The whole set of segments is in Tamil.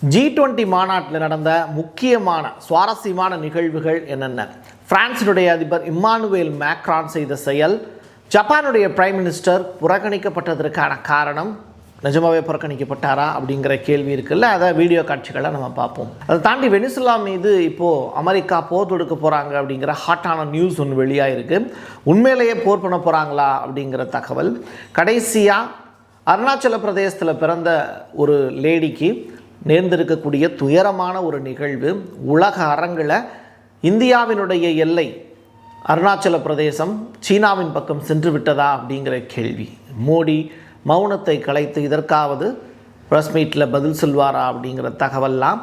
G20 மாநாட்டில் நடந்த முக்கியமான சுவாரஸ்யமான நிகழ்வுகள் என்னென்ன? பிரான்சினுடைய அதிபர் இம்மானுவேல் மேக்ரான் செய்த செயல், ஜப்பானுடைய பிரைம் மினிஸ்டர் புறக்கணிக்கப்பட்டதற்கான காரணம், நிஜமாவே புறக்கணிக்கப்பட்டாரா அப்படிங்கிற கேள்வி இருக்குல்ல, அதை வீடியோ காட்சிகளை நம்ம பார்ப்போம். அதை தாண்டி வெனிசுலா மீது இப்போது அமெரிக்கா போர் தொடுக்க போகிறாங்க அப்படிங்கிற ஹாட்டான நியூஸ் ஒன்று வெளியாக இருக்குது. உண்மையிலேயே போர் பண்ண போகிறாங்களா அப்படிங்கிற தகவல். கடைசியாக அருணாச்சல பிரதேசத்தில் பிறந்த ஒரு லேடிக்கு நேர்ந்திருக்கக்கூடிய துயரமான ஒரு நிகழ்வு. உலக அரங்கில் இந்தியாவினுடைய எல்லை அருணாச்சல பிரதேசம் சீனாவின் பக்கம் சென்று விட்டதா அப்படிங்கிற கேள்வி. மோடி மௌனத்தை கலைத்து இதற்காவது ப்ரெஸ் மீட்டில் பதில் சொல்வாரா அப்படிங்கிற தகவல்லாம்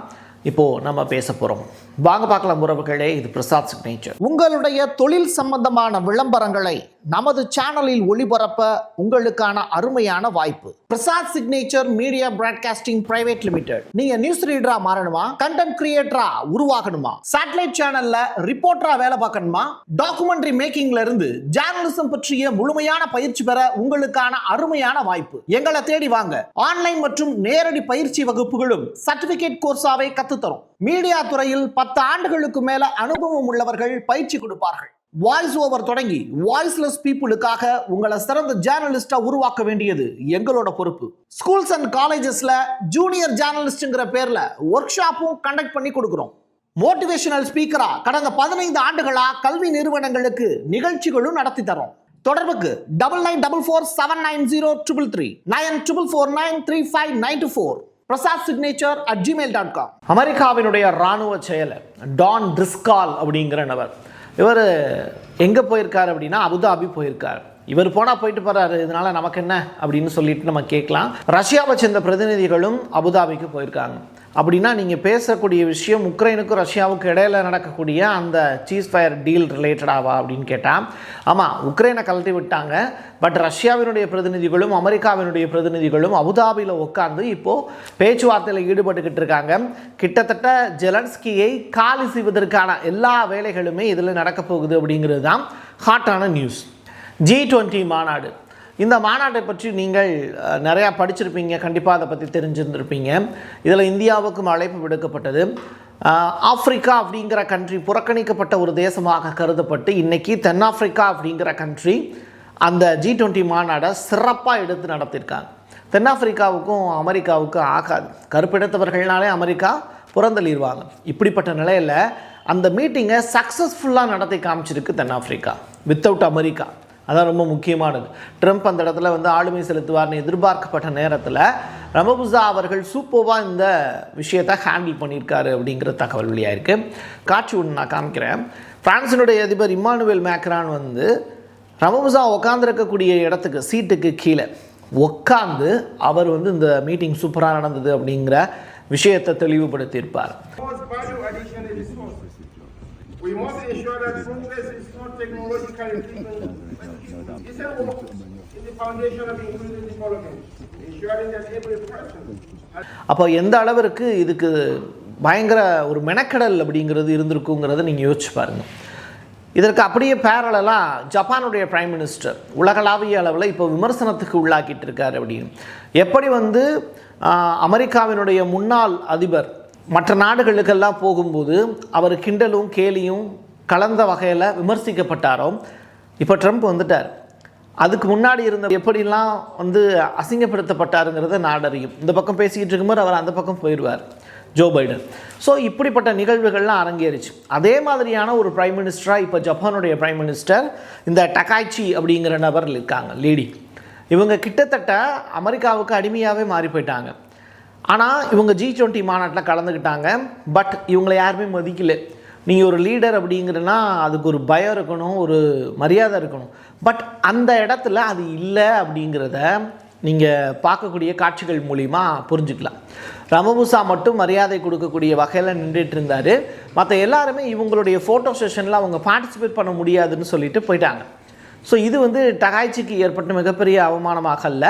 இப்போது நம்ம பேச போகிறோம். வாங்க பார்க்கலாம் உறவுகளே, இது பிரசாத் சிக்னேச்சர். உங்களுடைய தொழில் சம்பந்தமான விளம்பரங்களை நமது சேனலில் ஒளிபரப்ப உங்களுக்கான அருமையான வாய்ப்பு. Prasad signature media broadcasting private limited. நீங்க நியூஸ் ரீடரா மாறணுமா, கண்டென்ட் கிரியேட்டரா உருவாகணுமா, சேட்டலைட் சேனல்ல ரிப்போர்ட்டரா வேலை பார்க்கணுமா, டாக்குமெண்ட்ரி மேக்கிங்ல இருந்து ஜேர்னலிசம் பற்றிய முழுமையான பயிற்சி பெற உங்களுக்கான அருமையான வாய்ப்பு. எங்களை தேடி வாங்க. ஆன்லைன் மற்றும் நேரடி பயிற்சி வகுப்புகளும் சர்டிபிகேட் கோர்ஸாவே கத்துத்தரும். மீடியா துறையில் 10 ஆண்டுகளுக்கு மேல அனுபவம் உள்ளவர்கள் பயிற்சி கொடுப்பார்கள். வாய்ஸ் ஓவர் தொடங்கி வாய்ஸ்லெஸ் பீப்புளுக்காக உங்களை சிறந்த ஜேர்னலிஸ்டா உருவாக்க வேண்டியது எங்களோட பொறுப்பு. ஸ்கூல்ஸ் அண்ட் காலேஜஸ்ல ஜூனியர் ஜேர்னலிஸ்ட்ங்கிற பேர்ல ஒர்க் ஷாப்பும் கண்டக்ட் பண்ணி கொடுக்கிறோம். மோட்டிவேஷனல் ஸ்பீக்கரா கடந்த 15 ஆண்டுகளா கல்வி நிறுவனங்களுக்கு நிகழ்ச்சிகளும் நடத்தி தரோம். தொடர்புக்கு 9944790333 94493594 prasad.signature@gmail.com. அமெரிக்காவினுடைய இராணுவ செயலர் டான் ட்ரிஸ்கால் அப்படிங்கிற நபர், இவர் எங்கே போயிருக்கார் அப்படின்னா அபுதாபி போயிருக்கார். இவர் போனால் போயிட்டு போகிறாரு, இதனால நமக்கு என்ன அப்படின்னு சொல்லிட்டு நம்ம கேட்கலாம். ரஷ்யாவை சேர்ந்த பிரதிநிதிகளும் அபுதாபிக்கு போயிருக்காங்க. அப்படின்னா நீங்கள் பேசக்கூடிய விஷயம் உக்ரைனுக்கும் ரஷ்யாவுக்கும் இடையில நடக்கக்கூடிய அந்த சீஸ் ஃபயர் டீல் ரிலேட்டடாவா அப்படின்னு கேட்டால், ஆமாம், உக்ரைனை கழட்டி விட்டாங்க. பட் ரஷ்யாவினுடைய பிரதிநிதிகளும் அமெரிக்காவினுடைய பிரதிநிதிகளும் அபுதாபியில் உட்கார்ந்து இப்போது பேச்சுவார்த்தையில் ஈடுபட்டுக்கிட்டு இருக்காங்க. கிட்டத்தட்ட ஜெலன்ஸ்கியை காலி செய்வதற்கான எல்லா வேலைகளுமே இதில் நடக்க போகுது அப்படிங்கிறது தான் ஹாட்டான நியூஸ். G20 மாநாடு. இந்த மாநாட்டை பற்றி நீங்கள் நிறையா படிச்சிருப்பீங்க, கண்டிப்பாக அதை பற்றி தெரிஞ்சிருந்திருப்பீங்க. இதில் இந்தியாவுக்கும் அழைப்பு விடுக்கப்பட்டது. ஆப்பிரிக்கா அப்படிங்கிற கண்ட்ரி புறக்கணிக்கப்பட்ட ஒரு தேசமாக கருதப்பட்டு இன்றைக்கி தென்னாப்பிரிக்கா அப்படிங்கிற கண்ட்ரி அந்த G20 மாநாடை சிறப்பாக எடுத்து நடத்தியிருக்காங்க. தென்னாப்பிரிக்காவுக்கும் அமெரிக்காவுக்கும் ஆகாது, கருப்பிடத்தவர்கள்னாலே அமெரிக்கா புறந்தள்ளிடுவாங்க. இப்படிப்பட்ட நிலையில் அந்த மீட்டிங்கை சக்ஸஸ்ஃபுல்லாக நடத்தி காமிச்சிருக்கு தென்னாப்பிரிக்கா வித்தவுட் அமெரிக்கா. அதான் ரொம்ப முக்கியமானது. ட்ரம்ப் அந்த இடத்துல ஆளுமை செலுத்துவார்னு எதிர்பார்க்கப்பட்ட நேரத்தில் ரமபுசா அவர்கள் சூப்பராக இந்த விஷயத்தை ஹேண்டில் பண்ணியிருக்காரு அப்படிங்கிற தகவல் வெளியாயிருக்கு. காட்சி ஒன்று நான் காமிக்கிறேன். பிரான்சினுடைய அதிபர் இம்மானுவேல் மேக்ரான் ரமபுசா உட்காந்துருக்கக்கூடிய இடத்துக்கு சீட்டுக்கு கீழே உட்காந்து அவர் இந்த மீட்டிங் சூப்பராக நடந்தது அப்படிங்கிற விஷயத்தை தெளிவுபடுத்தியிருப்பார். We must ensure that progress is not technological improvement. It's a work in the foundation of inclusive development, ensuring that every person. அப்போ எந்த அளவிற்கு இதுக்கு பயங்கர ஒரு மெனக்கடல் அப்படிங்கிறது இருந்திருக்குங்கிறத நீங்கள் யோசிச்சு பாருங்கள். இதற்கு அப்படியே பேரலாக ஜப்பானுடைய பிரைம் மினிஸ்டர் உலகளாவிய அளவில் இப்போ விமர்சனத்துக்கு உள்ளாக்கிட்டு இருக்கார். அப்படின்னு எப்படி அமெரிக்காவினுடைய முன்னாள் அதிபர் மற்ற நாடுகளுக்கெல்லாம் போகும்போது அவர் கிண்டலும் கேலியும் கலந்த வகையில் விமர்சிக்கப்பட்டாரோ, இப்போ ட்ரம்ப் வந்துட்டார். அதுக்கு முன்னாடி இருந்த எப்படிலாம் அசிங்கப்படுத்தப்பட்டாருங்கிறத நாடறியும். இந்த பக்கம் பேசிக்கிட்டு இருக்கும்போது அவர் அந்த பக்கம் போயிடுவார், ஜோ பைடன். ஸோ இப்படிப்பட்ட நிகழ்வுகள்லாம் அரங்கேறிச்சு. அதே மாதிரியான ஒரு பிரைம் மினிஸ்டராக இப்போ ஜப்பானுடைய பிரைம் மினிஸ்டர் இந்த டகாய்ச்சி அப்படிங்கிற நபர் இருக்காங்க, லேடி. இவங்க கிட்டத்தட்ட அமெரிக்காவுக்கு அடிமையாகவே மாறி போயிட்டாங்க. ஆனால் இவங்க G20 மாநாட்டில் கலந்துக்கிட்டாங்க. பட் இவங்களை யாருமே மதிக்கலை. நீங்கள் ஒரு லீடர் அப்படிங்கிறனா அதுக்கு ஒரு பயம் இருக்கணும், ஒரு மரியாதை இருக்கணும். பட் அந்த இடத்துல அது இல்லை அப்படிங்கிறத நீங்கள் பார்க்கக்கூடிய காட்சிகள் மூலிமா புரிஞ்சுக்கலாம். ரமபுசா மட்டும் மரியாதை கொடுக்கக்கூடிய வகையில் நின்றுட்டு இருந்தார். மற்ற எல்லாருமே இவங்களுடைய ஃபோட்டோ செஷனில் அவங்க பார்ட்டிசிபேட் பண்ண முடியாதுன்னு சொல்லிட்டு போயிட்டாங்க. ஸோ இது டகாய்ச்சிக்கு ஏற்பட்ட மிகப்பெரிய அவமானமாக அல்ல,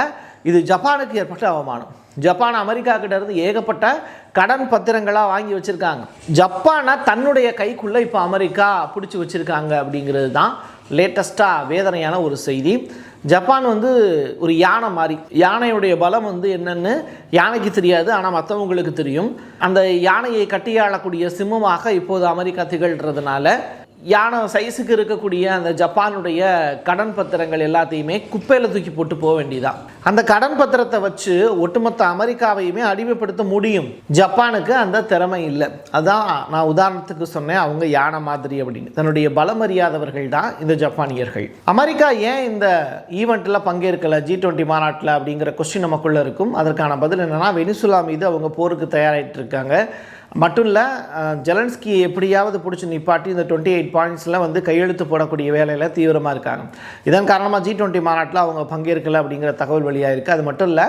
இது ஜப்பானுக்கு ஏற்பட்ட அவமானம். ஜப்பான் அமெரிக்கா கிட்ட இருந்து ஏகப்பட்ட கடன் பத்திரங்களாக வாங்கி வச்சுருக்காங்க. ஜப்பானை தன்னுடைய கைக்குள்ளே இப்போ அமெரிக்கா பிடிச்சி வச்சுருக்காங்க அப்படிங்கிறது தான் லேட்டஸ்ட்டாக வேதனையான ஒரு செய்தி. ஜப்பான் வந்து ஒரு யானை மாதிரி. யானையுடைய பலம் வந்து என்னன்னு யானைக்கு தெரியாது, ஆனால் மற்றவங்களுக்கு தெரியும். அந்த யானையை கட்டியாளக்கூடிய சிம்மமாக இப்போது அமெரிக்கா திகழ்கிறதுனால யானை சைஸுக்கு இருக்கக்கூடிய அந்த ஜப்பானுடைய கடன் பத்திரங்கள் எல்லாத்தையுமே குப்பையில் தூக்கி போட்டு போக வேண்டியதான். அந்த கடன் பத்திரத்தை வச்சு ஒட்டுமொத்த அமெரிக்காவையுமே அடிமைப்படுத்த முடியும். ஜப்பானுக்கு அந்த திறமை இல்லை. அதான் நான் உதாரணத்துக்கு சொன்னேன், அவங்க யானை மாதிரி அப்படின்னு. தன்னுடைய பலம் அறியாதவர்கள் தான் இந்த ஜப்பானியர்கள். அமெரிக்கா ஏன் இந்த ஈவெண்ட்டில் பங்கேற்கலை, G20 மாநாட்டில் அப்படிங்கிற கொஸ்டின் நமக்குள்ளே இருக்கும். அதற்கான பதில் என்னென்னா, வெனிசுலா மீது அவங்க போருக்கு தயாராகிட்டு இருக்காங்க. மட்டும் இல்லை, ஜெலன்ஸ்கி எப்படியாவது பிடிச்சி நிப்பாட்டி இந்த 28 பாயிண்ட்ஸில் வந்து கையெழுத்து போடக்கூடிய வேலையில் தீவிரமாக இருக்காங்க. இதன் காரணமாக G20 மாநாட்டில் அவங்க பங்கேற்கலை அப்படிங்கிற தகவல் வெளியாக இருக்குது. அது மட்டும் இல்லை,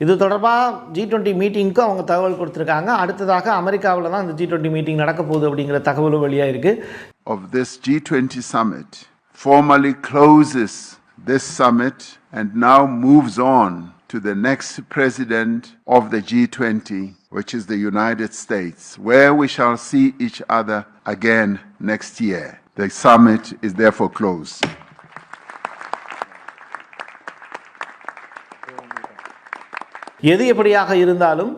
இது தொடர்பாக G20 மீட்டிங்க்கும் அவங்க தகவல் கொடுத்துருக்காங்க. அடுத்ததாக அமெரிக்காவில் தான் இந்த G20 மீட்டிங் நடக்க போகுது அப்படிங்கிற தகவலும் வெளியாக இருக்குது. Of this G20 summit formally closes this summit and now moves on to the next president of the G20, which is the United States, where we shall see each other again next year. The summit is therefore closed. எது எப்படியாக இருந்தாலும்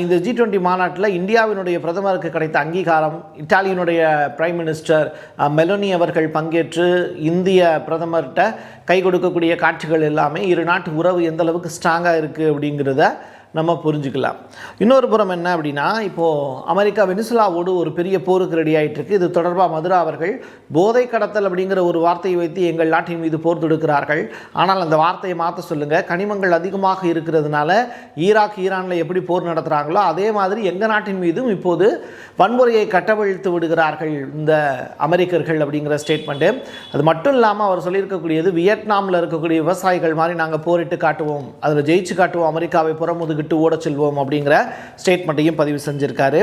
இந்த G20 மாநாட்டில் இந்தியாவினுடைய பிரதமருக்கு கிடைத்த அங்கீகாரம், இத்தாலியினுடைய பிரைம் மினிஸ்டர் மெலோனி அவர்கள் பங்கேற்று இந்திய பிரதமர்கிட்ட கை கொடுக்கக்கூடிய காட்சிகள் எல்லாமே இரு நாட்டு உறவு எந்த அளவுக்கு ஸ்ட்ராங்காக இருக்குது அப்படிங்கிறத நம்ம புரிஞ்சுக்கலாம். இன்னொரு புறம் என்ன அப்படின்னா, இப்போது அமெரிக்கா வெனிசுலாவோடு ஒரு பெரிய போருக்கு ரெடி ஆகிட்டுருக்கு. இது தொடர்பாக மதுரா அவர்கள் போதை கடத்தல் அப்படிங்கிற ஒரு வார்த்தையை வைத்து எங்கள் நாட்டின் மீது போர் தொடுக்கிறார்கள். ஆனால் அந்த வார்த்தையை மாற்ற சொல்லுங்கள். கனிமங்கள் அதிகமாக இருக்கிறதுனால ஈரானில் எப்படி போர் நடத்துகிறாங்களோ அதே மாதிரி எங்கள் நாட்டின் மீதும் இப்போது வன்முறையை கட்டவிழ்த்து விடுகிறார்கள் இந்த அமெரிக்கர்கள் அப்படிங்கிற ஸ்டேட்மெண்ட்டு. அது மட்டும் இல்லாமல் அவர் சொல்லியிருக்கக்கூடியது, வியட்நாமில் இருக்கக்கூடிய விவசாயிகள் மாதிரி நாங்கள் போரிட்டு காட்டுவோம், அதில் ஜெயிச்சு காட்டுவோம், அமெரிக்காவை புறமுதுகிட்டு ஓட செல்வோம் அப்படிங்கிற ஸ்டேட்மெண்ட்டையும் பதிவு செஞ்சிருக்காரு.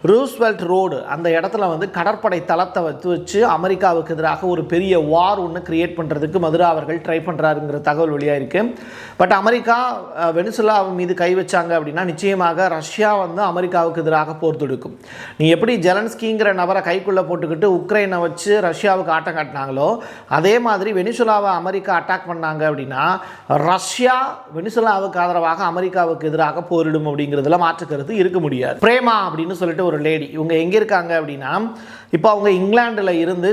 ரூஸ்வெல்ட் ரோடு அந்த இடத்துல வந்து கடற்படை தளத்தை வச்சு அமெரிக்காவுக்கு எதிராக ஒரு பெரிய வார் ஒன்று கிரியேட் பண்ணுறதுக்கு மதுரா அவர்கள் ட்ரை பண்ணுறாருங்கிற தகவல் வெளியாக இருக்குது. பட் அமெரிக்கா வெனிசுலா மீது கை வச்சாங்க அப்படின்னா நிச்சயமாக ரஷ்யா வந்து அமெரிக்காவுக்கு எதிராக போர் தொடுக்கும். நீ எப்படி ஜெலன்ஸ்கிங்கிற நபரை கைக்குள்ளே போட்டுக்கிட்டு உக்ரைனை வச்சு ரஷ்யாவுக்கு ஆட்டம் காட்டினாங்களோ அதே மாதிரி வெனிசுலாவை அமெரிக்கா அட்டாக் பண்ணாங்க அப்படின்னா ரஷ்யா வெனிசுலாவுக்கு ஆதரவாக அமெரிக்காவுக்கு எதிராக போரிடும் அப்படிங்கிறதுல மாற்று கருத்து இருக்க முடியாது. பிரேமா அப்படின்னு சொல்லிட்டு ஒரு லேடி, இவங்க எங்கே இருக்காங்க அப்படின்னா, இப்போ அவங்க இங்கிலாண்டில் இருந்து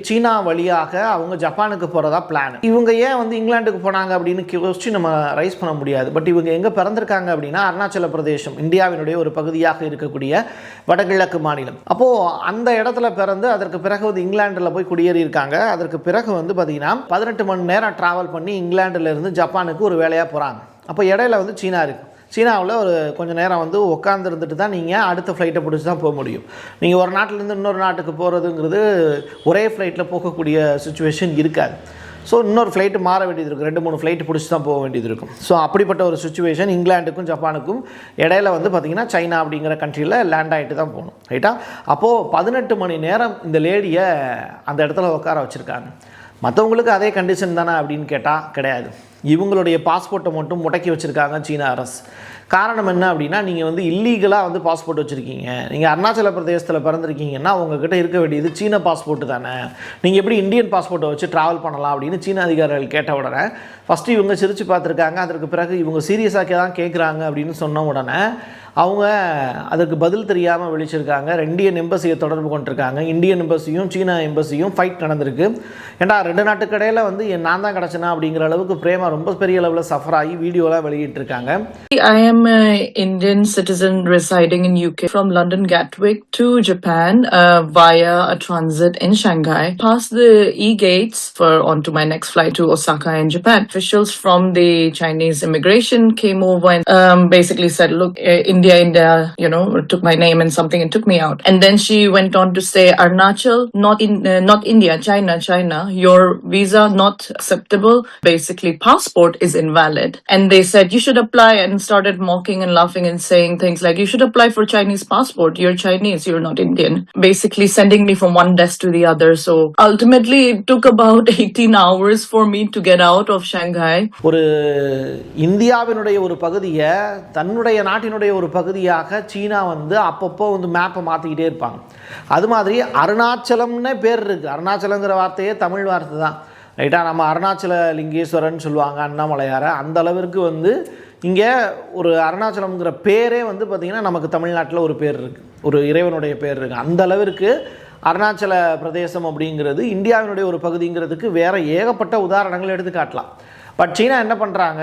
சீனா வழியாக அவங்க ஜப்பானுக்கு போகிறதா பிளான். இவங்க ஏன் வந்து இங்கிலாந்துக்கு போனாங்க அப்படின்னு கொஸ்டின் நம்ம ரைஸ் பண்ண முடியாது. பட் இவங்க எங்கே பிறந்திருக்காங்க அப்படின்னா, அருணாச்சல பிரதேசம் இந்தியாவினுடைய ஒரு பகுதியாக இருக்கக்கூடிய வடகிழக்கு மாநிலம். அப்போது அந்த இடத்துல பிறந்து அதற்கு பிறகு வந்து இங்கிலாண்டில் போய் குடியேறி இருக்காங்க. அதற்கு பிறகு வந்து பார்த்திங்கன்னா 18 மணி நேரம் ட்ராவல் பண்ணி இங்கிலாண்டில் இருந்து ஜப்பானுக்கு ஒரு வேலையாக போகிறாங்க. அப்போ இடையில வந்து சீனா இருக்குது. சீனாவில் ஒரு கொஞ்சம் நேரம் வந்து உட்காந்துருந்துட்டு தான் நீங்கள் அடுத்த ஃப்ளைட்டை பிடிச்சி தான் போக முடியும். நீங்கள் ஒரு நாட்டிலேருந்து இன்னொரு நாட்டுக்கு போகிறதுங்கிறது ஒரே ஃப்ளைட்டில் போகக்கூடிய சுச்சுவேஷன் இருக்காது. ஸோ இன்னொரு ஃப்ளைட்டு மாற வேண்டியது இருக்கும், 2-3 ஃப்ளைட்டு பிடிச்சி தான் போக வேண்டியது இருக்கும். ஸோ அப்படிப்பட்ட ஒரு சுச்சுவேஷன் இங்கிலாந்துக்கும் ஜப்பானுக்கும் இடையில வந்து பார்த்திங்கன்னா சைனா அப்படிங்கிற கண்ட்ரியில் லேண்ட் ஆகிட்டு தான் போகணும், ரைட்டா? அப்போது 18 மணி நேரம் இந்த லேடியை அந்த இடத்துல உட்கார வச்சுருக்காங்க. மற்றவங்களுக்கு அதே கண்டிஷன் தானே அப்படின்னு கேட்டால் கிடையாது. இவங்களுடைய பாஸ்போர்ட்டை மட்டும் முடக்கி வச்சுருக்காங்க சீனா அரசு. காரணம் என்ன அப்படின்னா, நீங்கள் வந்து இல்லீகலாக வந்து பாஸ்போர்ட் வச்சுருக்கீங்க. நீங்கள் அருணாச்சல பிரதேசத்தில் பிறந்திருக்கீங்கன்னா உங்ககிட்ட இருக்க வேண்டியது சீன பாஸ்போர்ட்டு தானே, நீங்கள் எப்படி இந்தியன் பாஸ்போர்ட்டை வச்சு ட்ராவல் பண்ணலாம் அப்படின்னு சீன அதிகாரிகள் கேட்ட உடனே ஃபஸ்ட்டு இவங்க சிரித்து பார்த்துருக்காங்க. அதற்கு பிறகு இவங்க சீரியஸாக தான் கேட்குறாங்க அப்படின்னு சொன்ன உடனே அவங்க அதுக்கு பதில் தெரியாமல் விழிச்சிருக்காங்க. இந்தியன் எம்பசியை தொடர்பு கொண்டிருக்காங்க. இந்தியன் எம்பசியும் சீனா எம்பசியும் ஃபைட் நடந்திருக்கு. ஏன்னா 2 நாட்டுக்கு இடையில் வந்து நான் தான் கிடச்சினா அப்படிங்கிற அளவுக்கு பிரேமா ரொம்ப பெரிய அளவில் சஃபர் ஆகி வீடியோலாம் வெளியிட்டிருக்காங்க. I am an Indian citizen residing in UK from London Gatwick to Japan via a transit in Shanghai. Passed the e-gates onto my next flight to Osaka in Japan. Officials from the Chinese immigration came over and basically said, look, India, took my name and something and took me out. And then she went on to say, Arunachal, not India, China, your visa not acceptable. Basically, passport is invalid. And they said, you should apply, and started mocking and laughing and saying things like, you should apply for Chinese passport. You're Chinese, you're not Indian. Basically sending me from one desk to the other. So ultimately, it took about 18 hours for me to get out of Shanghai. ஒரு இந்தியாவினுடைய ஒரு பகுதியை தன்னுடைய நாட்டினுடைய ஒரு பகுதியாக சீனா வந்து அப்பப்போ வந்து மேப்பை மாற்றிக்கிட்டே இருப்பாங்க. அது மாதிரி அருணாச்சலம்னே பேர் இருக்குது. அருணாச்சலங்கிற வார்த்தையே தமிழ் வார்த்தை தான். ரைட்டாக நம்ம அருணாச்சல லிங்கேஸ்வரன் சொல்லுவாங்க அண்ணாமலையாரை, அந்த அளவிற்கு வந்து இங்கே ஒரு அருணாச்சலம்ங்கிற பேரே வந்து பார்த்திங்கன்னா நமக்கு தமிழ்நாட்டில் ஒரு பேர் இருக்குது, ஒரு இறைவனுடைய பேர் இருக்குது. அந்த அளவிற்கு அருணாச்சல பிரதேசம் அப்படிங்கிறது இந்தியாவினுடைய ஒரு பகுதிங்கிறதுக்கு வேறு ஏகப்பட்ட உதாரணங்கள் எடுத்து காட்டலாம். பட் சீனா என்ன பண்ணுறாங்க,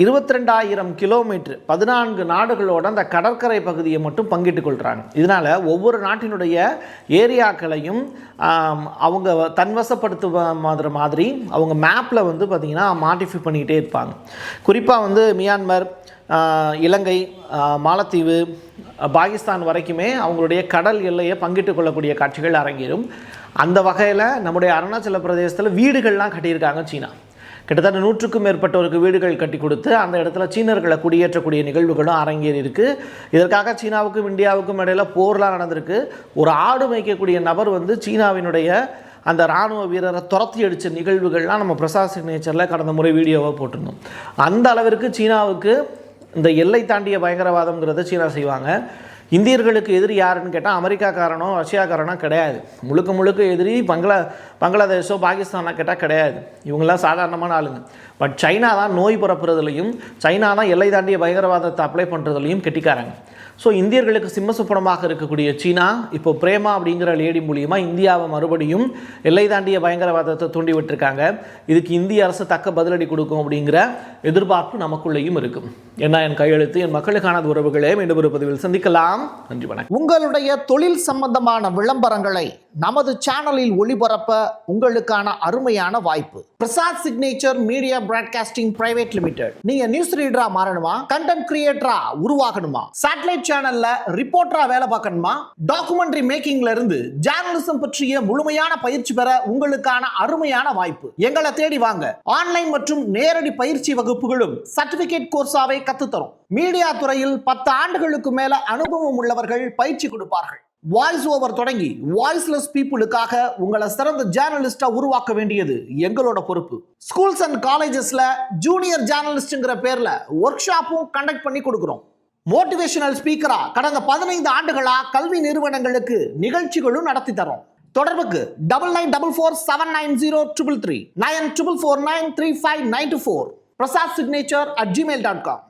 22,000 கிலோமீட்டர் 14 நாடுகளோட அந்த கடற்கரை பகுதியை மட்டும் பங்கிட்டு கொள்கிறாங்க. இதனால் ஒவ்வொரு நாட்டினுடைய ஏரியாக்களையும் அவங்க தன்வசப்படுத்துகிற மாதிரி அவங்க மேப்பில் வந்து பார்த்திங்கன்னா மாடிஃபை பண்ணிக்கிட்டே இருப்பாங்க. குறிப்பாக வந்து மியான்மர், இலங்கை, மாலத்தீவு, பாகிஸ்தான் வரைக்குமே அவங்களுடைய கடல் எல்லையை பங்கிட்டு கொள்ளக்கூடிய காட்சிகள் அரங்கேறும். அந்த வகையில் நம்முடைய அருணாச்சல பிரதேசத்தில் வீடுகள்லாம் கட்டியிருக்காங்க சீனா. கிட்டத்தட்ட 100க்கும் மேற்பட்டோருக்கு வீடுகள் கட்டி கொடுத்து அந்த இடத்துல சீனர்களை குடியேற்றக்கூடிய நிகழ்வுகளும் அரங்கேறி இருக்குது. இதற்காக சீனாவுக்கும் இந்தியாவுக்கும் இடையில் போர்லாம் நடந்திருக்கு. ஒரு ஆடு மேய்க்கக்கூடிய நபர் வந்து சீனாவினுடைய அந்த இராணுவ வீரரை துரத்தி அடித்த நிகழ்வுகள்லாம் நம்ம பிரசாத் சிக்னேச்சரில் கடந்த முறை வீடியோவாக போட்டிருந்தோம். அந்த அளவிற்கு சீனாவுக்கு இந்த எல்லை தாண்டிய பயங்கரவாதம்ங்கிறத சீனா செய்வாங்க. இந்தியர்களுக்கு எதிரி யாருன்னு கேட்டால் அமெரிக்காக்காரனோ ரஷ்யாக்காரனோ கிடையாது. முழுக்க எதிரி பங்களாதேஷோ பாகிஸ்தானோ கேட்டால் கிடையாது. இவங்களாம் சாதாரணமான ஆளுங்க. பட் சைனா தான் நோய் பரப்புறதுலையும், சைனா தான் எல்லை தாண்டிய பயங்கரவாதத்தை அப்ளை பண்ணுறதுலையும் கெட்டிக்காராங்க. ஸோ இந்தியர்களுக்கு சிம்மசுப்பனமாக இருக்கக்கூடிய சீனா இப்போ பிரேமா அப்படிங்கிற லேடி மூலியமாக இந்தியாவை மறுபடியும் எல்லை தாண்டிய பயங்கரவாதத்தை தூண்டி விட்டுருக்காங்க. இதுக்கு இந்திய அரசு தக்க பதிலடி கொடுக்கும் அப்படிங்கிற எதிர்பார்ப்பு நமக்குள்ளேயும் இருக்கும். என்ன என் கையெழுத்து, என் மக்களுக்கான உறவுகளே, மீண்டும் ஒரு பதிவில் சந்திக்கலாம். நன்றி, வணக்கம். உங்களுடைய தொழில் சம்பந்தமான விளம்பரங்களை நமது சேனலில் ஒளிபரப்ப உங்களுக்கான அருமையான வாய்ப்பு. Prasad signature media broadcasting private limited. நீங்க நியூஸ் ரீடரா மாறணுமா, கண்டென்ட் கிரியேட்டரா உருவாகணுமா, சேட்டலைட் சேனல்ல ரிப்போர்ட்டரா வேலை பார்க்கணுமா, டாக்குமெண்ட்ரி மேக்கிங்ல இருந்து ஜேர்னலிசம் பற்றிய முழுமையான பயிற்சி பெற உங்களுக்கான அருமையான வாய்ப்பு. எங்களை தேடி வாங்க. ஆன்லைன் மற்றும் நேரடி பயிற்சி வகுப்புகளும் சர்டிபிகேட் கோர்ஸாவே கத்துத்தரும். மீடியா துறையில் 10 ஆண்டுகளுக்கு மேல அனுபவம் உள்ளவர்கள் பயிற்சி கொடுப்பார்கள். வாய்ஸ் ஓவர் தொடங்கி வாய்ஸ்லெஸ் பீப்புளுக்காக உங்களை சிறந்த ஜேர்னலிஸ்டா உருவாக்க வேண்டியது எங்களோட பொறுப்பு. ஸ்கூல்ஸ் அண்ட் காலேஜஸ்ல ஜூனியர் ஜேர்னலிஸ்ட்ங்கிற பேர்ல ஒர்க் ஷாப்பும் கண்டக்ட் பண்ணி கொடுக்கிறோம். மோட்டிவேஷனல் ஸ்பீக்கரா கடந்த 15 ஆண்டுகளா கல்வி நிறுவனங்களுக்கு நிகழ்ச்சிகளும் நடத்தி தரோம். தொடர்புக்கு 9944790333 94493594 prasad signature@gmail.com.